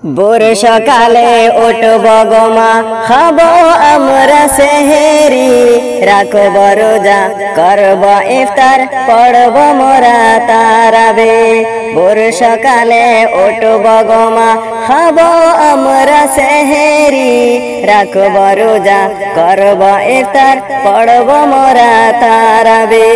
ভোর সকালে উঠব গো মা, খাব আমরা সেহেরি, রাখব রোজা করব ইফতার, পড়ব মোরা তারাবে। ভোর সকালে উঠব গো মা, খাব আমরা সেহেরি, রাখব রোজা করব ইফতার, পড়ব মোরা তারাবে।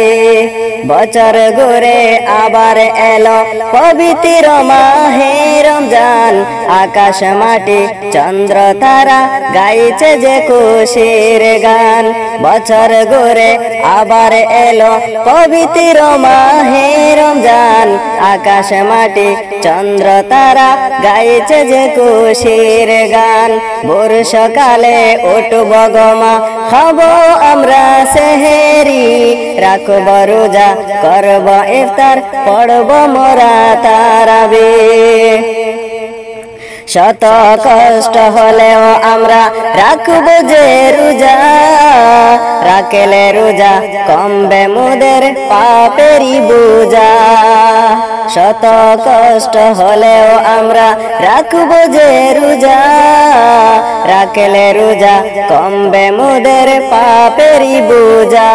বছর ঘুরে আবার এলো পবিত্র মাহে রমজান, আকাশ মাটি চন্দ্র তারা গাইছে যে খুশির গান। বছর ঘুরে আবার এলো পবিত্র মাহে রমজান, আকাশ মাটি চন্দ্র তারা গাইছে যে খুশির গান। ভোর সকালে উঠব গো মা, খাব আমরা সেহেরি, রাখব রোজা করব ইফতার, পড়ব মোরা তারাবি। শত কষ্ট হলেও আমরা রাখব যে রোজা, রাখলে রোজা কমবে মোদের পাপেরই বোঝা। শত কষ্ট হলেও আমরা রাখব যে রোজা, রাখলে রোজা কমবে মোদের পাপেরই বোঝা।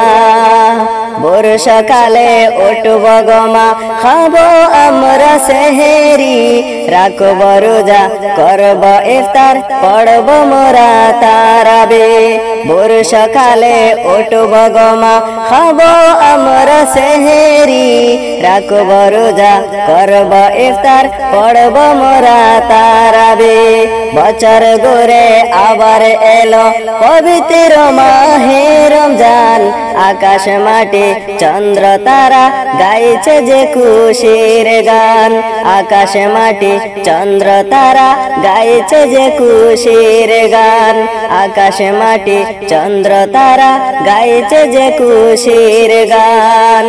ভোর সকালে উঠব গো মা, খাব আমরা সেহেরি, রাখব রোজা করব ইফতার, পড়ব মোরা তারাবে। ভোর সকালে উঠব গো মা, খাব আমরা সেহেরি, রাখব রোজা করব ইফতার, পড়ব মোরা তারাবে। বছর ঘুরে আবার এলো পবিত্র মাহে রমজান, আকাশ মাটি চন্দ্র তারা গাইছে যে খুশির গান। আকাশ মাটি চন্দ্র তারা গাইছে যে খুশির গান। আকাশ মাটি চন্দ্র তারা গাইছে যে খুশির গান।